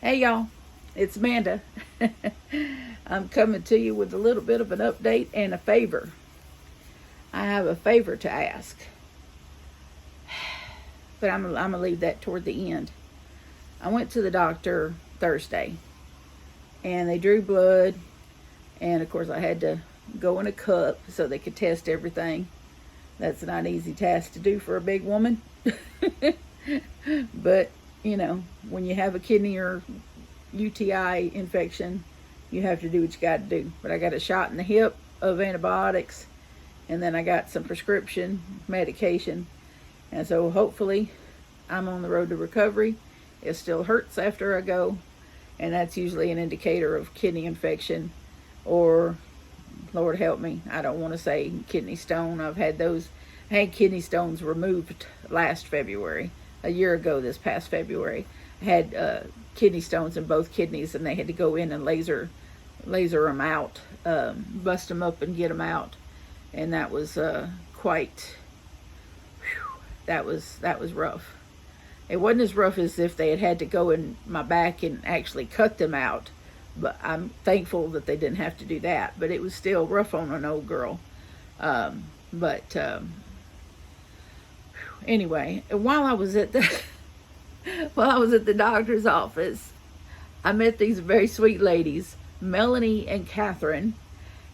Hey y'all, it's Amanda. I'm coming to you with a little bit of an update and a favor. I have a favor to ask, but I'm gonna leave that toward the end. I went to the doctor Thursday, and they drew blood, and of course I had to go in a cup so they could test everything. That's not an easy task to do for a big woman. But you know, when you have a kidney or UTI infection, you have to do what you got to do. But I got a shot in the hip of antibiotics, and then I got some prescription medication. And so hopefully I'm on the road to recovery. It still hurts after I go, and that's usually an indicator of kidney infection, or Lord help me, I don't want to say kidney stone. I had kidney stones removed last February. A year ago this past February, I had kidney stones in both kidneys, and they had to go in and laser them out, bust them up and get them out. And that was that was rough. It wasn't as rough as if they had to go in my back and actually cut them out, but I'm thankful that they didn't have to do that. But it was still rough on an old girl. Anyway, while I was at the doctor's office, I met these very sweet ladies, Melanie and Catherine,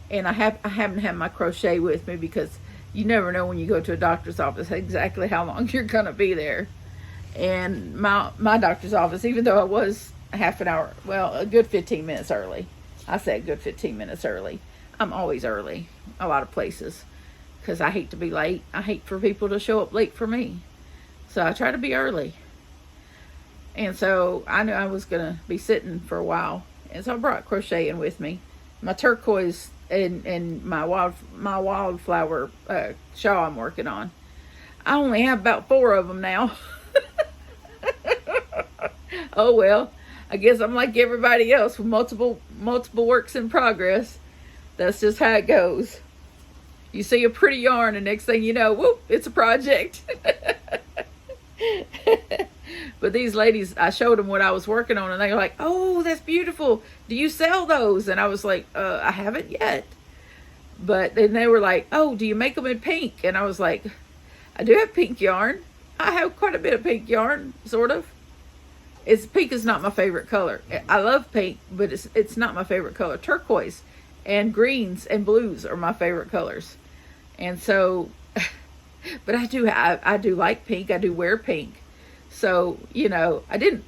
and I happen to have my crochet with me, because you never know when you go to a doctor's office exactly how long you're gonna be there. And my doctor's office, even though I was half an hour, well, a good 15 minutes early. I say a good 15 minutes early. I'm always early a lot of places, because I hate to be late. I hate for people to show up late for me. So I try to be early. And so I knew I was going to be sitting for a while. And so I brought crocheting with me. My turquoise and my wildflower shawl I'm working on. I only have about 4 of them now. Oh well, I guess I'm like everybody else with multiple works in progress. That's just how it goes. You see a pretty yarn, and next thing you know, whoop, it's a project. But these ladies, I showed them what I was working on, and they were like, oh, that's beautiful. Do you sell those? And I was like, I haven't yet. But then they were like, oh, do you make them in pink? And I was like, I do have pink yarn. I have quite a bit of pink yarn, sort of. Pink is not my favorite color. I love pink, but it's not my favorite color. Turquoise and greens and blues are my favorite colors. And so, but I do like pink. I do wear pink. So, you know, I didn't,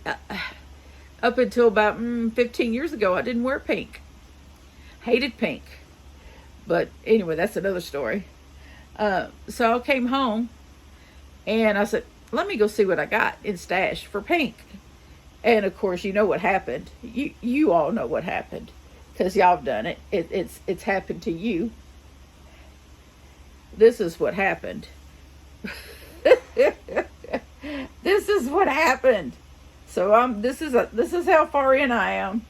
up until about 15 years ago, I didn't wear pink. Hated pink. But anyway, that's another story. So I came home, and I said, let me go see what I got in stash for pink. And of course, you know what happened. You all know what happened, because y'all have done it. It's happened to you. This is what happened. This is what happened. So this is how far in I am.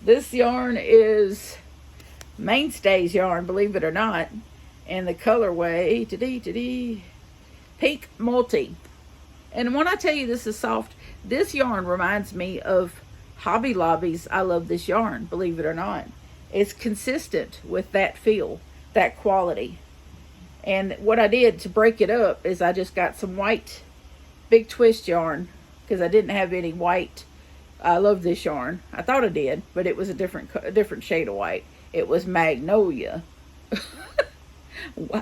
This yarn is Mainstays yarn, believe it or not, and the colorway pink multi. And when I tell you this is soft, this yarn reminds me of Hobby Lobby's I Love This Yarn, believe it or not. It's consistent with that feel, that quality. And what I did to break it up is I just got some white big twist yarn, because I didn't have any white I Love This yarn. I thought I did, but it was a different shade of white. It was Magnolia.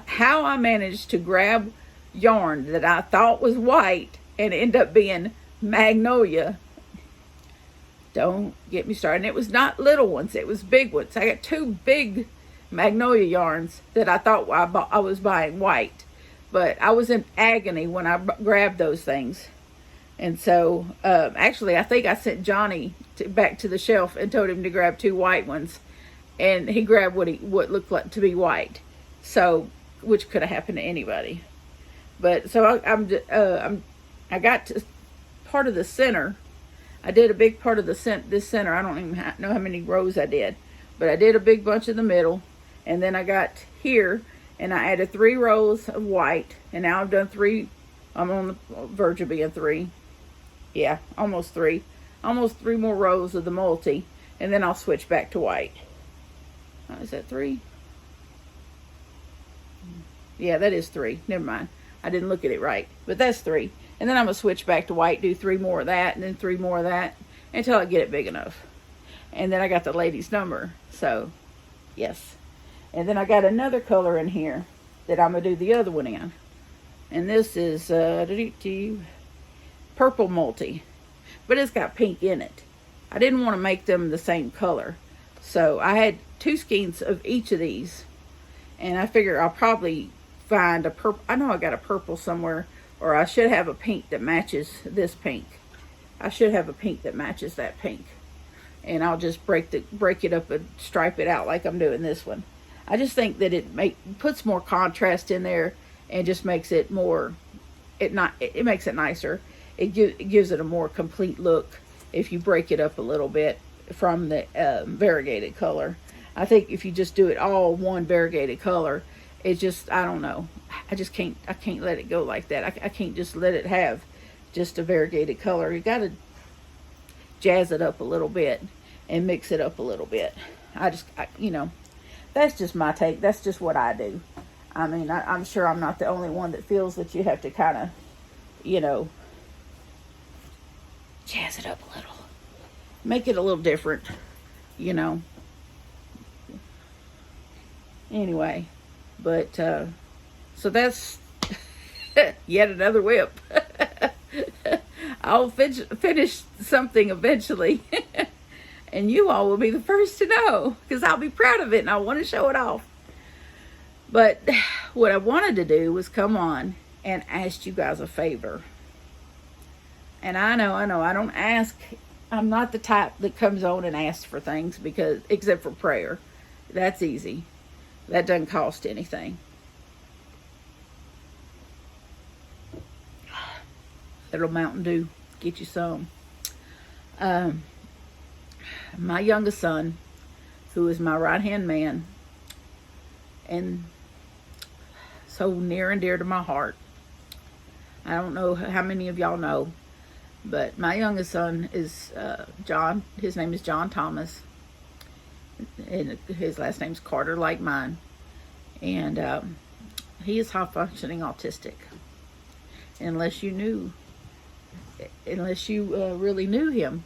How I managed to grab yarn that I thought was white and end up being Magnolia, don't get me started. And it was not little ones, it was big ones. I got 2 big Magnolia yarns that I thought I was buying white, but I was in agony when I grabbed those things. And so actually I think I sent Johnny back to the shelf and told him to grab 2 white ones, and he grabbed what looked like to be white, so which could have happened to anybody. But so I got to part of the center. I did a big part of this center. I don't even know how many rows I did, but I did a big bunch in the middle, and then I got here and I added 3 rows of white, and now I've done 3 I'm on the verge of being 3. Yeah, almost 3. Almost 3 more rows of the multi, and then I'll switch back to white. Is that 3? Yeah, that is 3. Never mind. I didn't look at it right, but that's 3. And then I'm going to switch back to white, do 3 more of that, and then 3 more of that, until I get it big enough. And then I got the lady's number, so, yes. And then I got another color in here that I'm going to do the other one in. And this is purple multi, but it's got pink in it. I didn't want to make them the same color, so I had 2 skeins of each of these, and I figure I'll probably find a purple. I know I got a purple somewhere, or I should have a pink that matches this pink. I should have a pink that matches that pink, and I'll just break it up and stripe it out like I'm doing this one. I just think that it puts more contrast in there and just makes it more. It makes it nicer. It gives it a more complete look if you break it up a little bit from the variegated color. I think if you just do it all one variegated color, it just, I don't know. I can't let it go like that. I can't just let it have just a variegated color. You got to jazz it up a little bit and mix it up a little bit. That's just my take. That's just what I do. I mean, I'm sure I'm not the only one that feels that you have to kind of, jazz it up a little. Make it a little different, Anyway, but, so that's yet another whip. I'll finish something eventually. And you all will be the first to know, because I'll be proud of it and I want to show it off. But what I wanted to do was come on and ask you guys a favor. And I know, I don't ask. I'm not the type that comes on and asks for things, except for prayer. That's easy. That doesn't cost anything. Little Mountain Dew, get you some. My youngest son, who is my right-hand man, and so near and dear to my heart. I don't know how many of y'all know, but my youngest son is John. His name is John Thomas, and his last name's Carter, like mine. And he is high-functioning autistic. Unless you really knew him,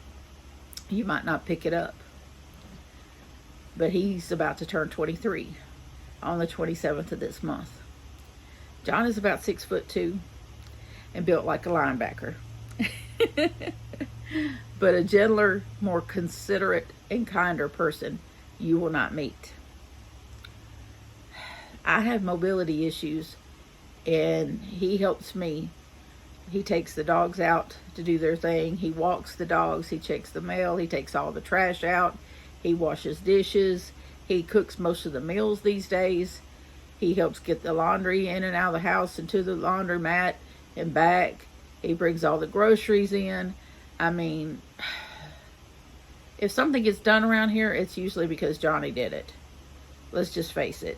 you might not pick it up. But he's about to turn 23 on the 27th of this month. John is about 6'2" and built like a linebacker. But a gentler, more considerate, and kinder person you will not meet. I have mobility issues, and he helps me. He takes the dogs out to do their thing. He walks the dogs. He checks the mail. He takes all the trash out. He washes dishes. He cooks most of the meals these days. He helps get the laundry in and out of the house and to the laundromat and back. He brings all the groceries in. I mean, if something gets done around here, it's usually because Johnny did it. Let's just face it.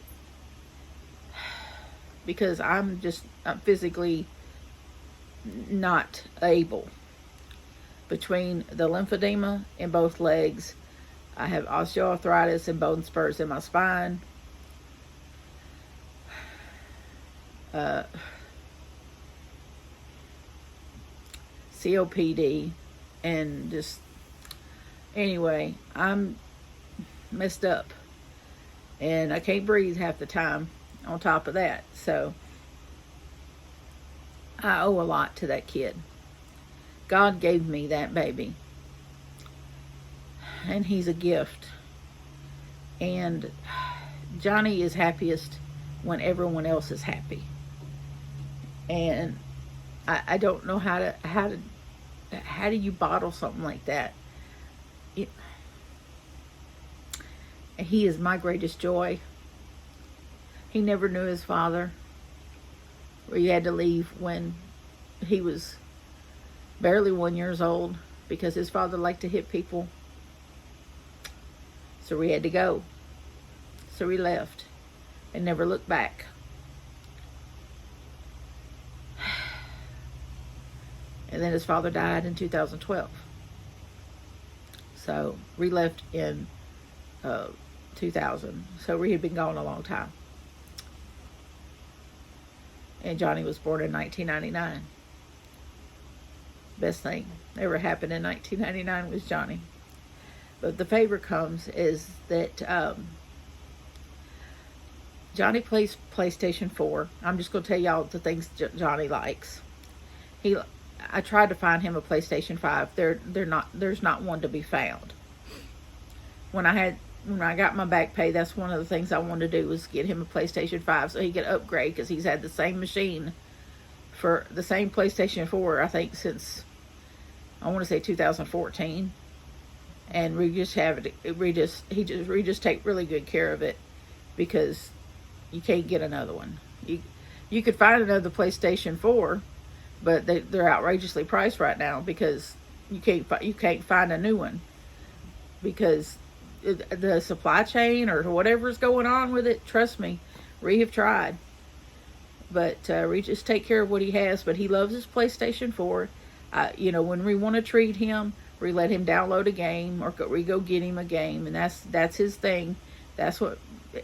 Because I'm physically not able. Between the lymphedema in both legs, I have osteoarthritis and bone spurs in my spine. COPD, and just, anyway, I'm messed up. And I can't breathe half the time on top of that. So I owe a lot to that kid. God gave me that baby. And he's a gift. And Johnny is happiest when everyone else is happy. And I don't know how do you bottle something like that? He is my greatest joy. He never knew his father. He had to leave when he was barely 1 year old because his father liked to hit people. So we had to go. So we left and never looked back. And then his father died in 2012. So Ree left in 2000. So Ree had been gone a long time. And Johnny was born in 1999. Best thing ever happened in 1999 was Johnny. But the favor comes is that Johnny plays PlayStation 4. I'm just going to tell y'all the things Johnny likes. I tried to find him a PlayStation 5. There's not one to be found. When I got my back pay, that's one of the things I wanted to do was get him a PlayStation 5 so he could upgrade, because he's had the same machine for the same PlayStation 4, I think, since, I want to say 2014. And we just take really good care of it, because you can't get another one. You could find another PlayStation 4, but they're outrageously priced right now, because you can't find a new one, because the supply chain or whatever's going on with it. Trust me, we have tried, but we just take care of what he has. But he loves his PlayStation 4. When we want to treat him, we let him download a game, or we go get him a game, and that's his thing. That's what,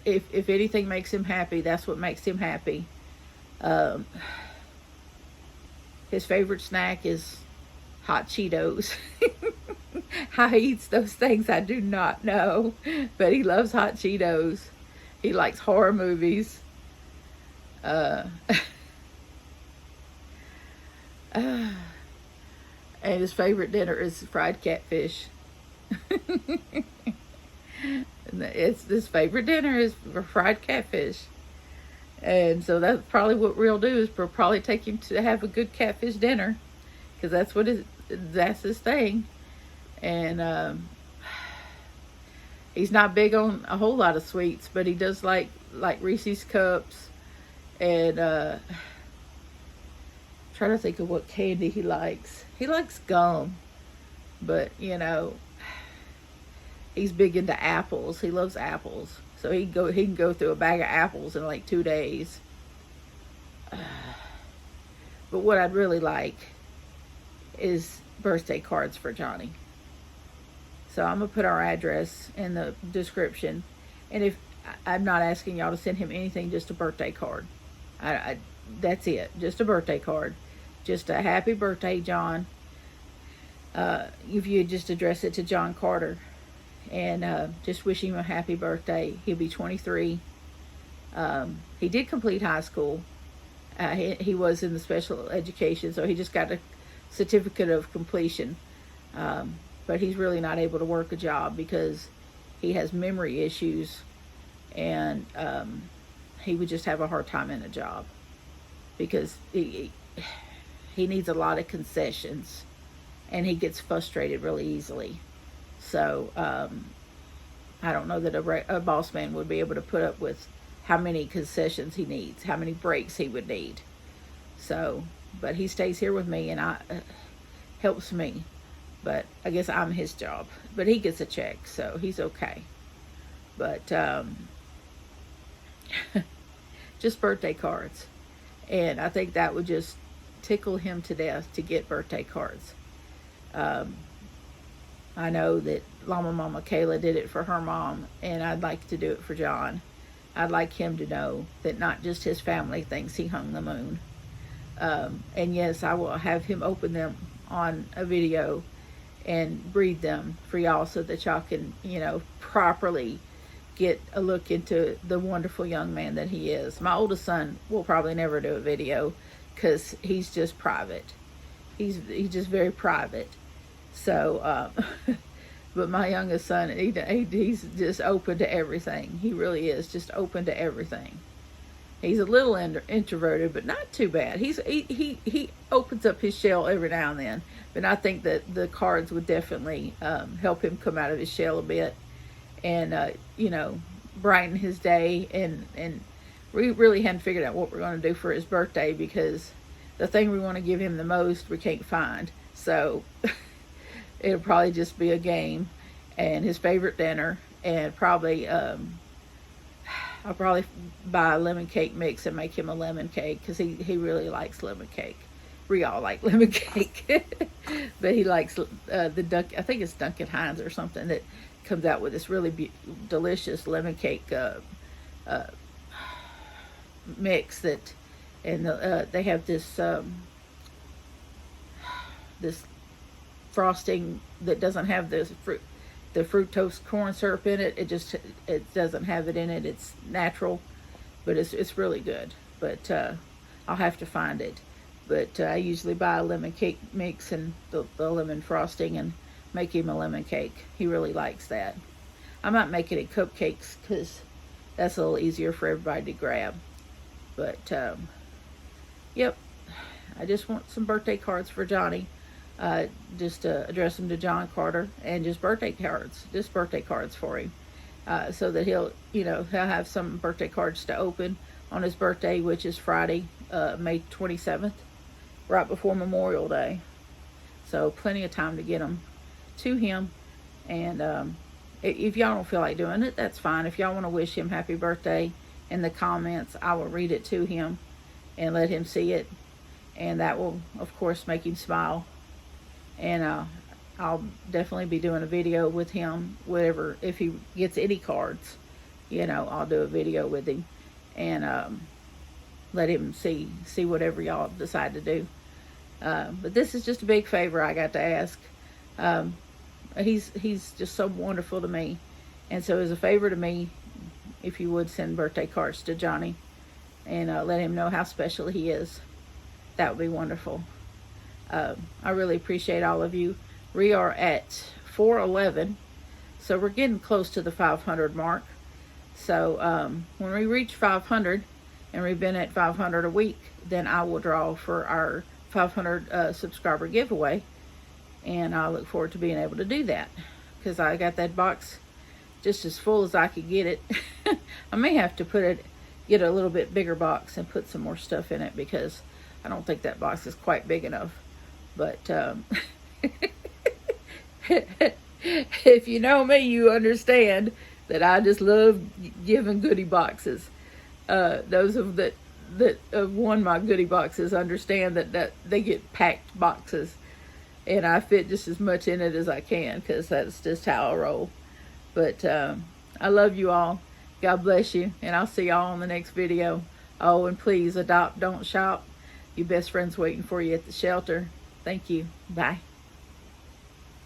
if anything makes him happy, that's what makes him happy. His favorite snack is hot Cheetos. How he eats those things, I do not know, but he loves hot Cheetos. He likes horror movies. And his favorite dinner is fried catfish. His favorite dinner is fried catfish. And so that's probably what we'll do, is we'll probably take him to have a good catfish dinner, because that's his thing. And he's not big on a whole lot of sweets, but he does like Reese's Cups, and trying to think of what candy he likes. He likes gum, but he's big into apples. He loves apples, so he can go through a bag of apples in like 2 days. But what I'd really like is birthday cards for Johnny. So I'm going to put our address in the description. And if I'm not asking y'all to send him anything, just a birthday card. That's it. Just a birthday card. Just a happy birthday, John. If you just address it to John Carter. And just wish him a happy birthday. He'll be 23. He did complete high school. He was in the special education, so he just got a certificate of completion. But he's really not able to work a job because he has memory issues, and he would just have a hard time in a job, because he needs a lot of concessions, and he gets frustrated really easily. So I don't know that a boss man would be able to put up with how many concessions he needs, how many breaks he would need. So, but he stays here with me, and helps me. But I guess I'm his job. But he gets a check, so he's okay. But just birthday cards. And I think that would just tickle him to death to get birthday cards. I know that Mama Kayla did it for her mom, and I'd like to do it for John. I'd like him to know that not just his family thinks he hung the moon. And yes, I will have him open them on a video and breed them for y'all, so that y'all can, properly get a look into the wonderful young man that he is. My oldest son will probably never do a video, because he's just private. He's just very private. So, but my youngest son, he's just open to everything. He really is just open to everything. He's a little introverted, but not too bad. He opens up his shell every now and then. But I think that the cards would definitely help him come out of his shell a bit, and brighten his day. And we really hadn't figured out what we're going to do for his birthday, because the thing we want to give him the most we can't find. So it'll probably just be a game and his favorite dinner, and probably I'll probably buy a lemon cake mix and make him a lemon cake, because he really likes lemon cake. We all like lemon cake. But he likes the I think it's Duncan Hines or something that comes out with this really delicious lemon cake mix that, and they have this this frosting that doesn't have the fructose corn syrup in it. It doesn't have it in it. It's natural, but it's really good. But I'll have to find it. But I usually buy a lemon cake mix and the lemon frosting and make him a lemon cake. He really likes that. I might make it in cupcakes because that's a little easier for everybody to grab. But yep, I just want some birthday cards for Johnny. Just to address them to John Carter, and just birthday cards for him, so that he'll have some birthday cards to open on his birthday, which is Friday, May 27th, right before Memorial Day. So plenty of time to get them to him. And if y'all don't feel like doing it, that's fine. If y'all want to wish him happy birthday in the comments, I will read it to him and let him see it, and that will of course make him smile. And I'll definitely be doing a video with him, whatever, if he gets any cards, I'll do a video with him and let him see whatever y'all decide to do. But this is just a big favor I got to ask. He's just so wonderful to me, and so as a favor to me, if you would send birthday cards to Johnny and let him know how special he is, that would be wonderful. I really appreciate all of you. We are at 411, so we're getting close to the 500 mark. So when we reach 500, and we've been at 500 a week, then I will draw for our 500 subscriber giveaway, and I look forward to being able to do that, because I got that box just as full as I could get it. I may have to get a little bit bigger box and put some more stuff in it, because I don't think that box is quite big enough. But if you know me, you understand that I just love giving goodie boxes. Those that have won my goodie boxes understand that they get packed boxes, and I fit just as much in it as I can, because that's just how I roll. But I love you all. God bless you, and I'll see y'all on the next video. Oh, and please adopt, don't shop. Your best friend's waiting for you at the shelter. Thank you. Bye.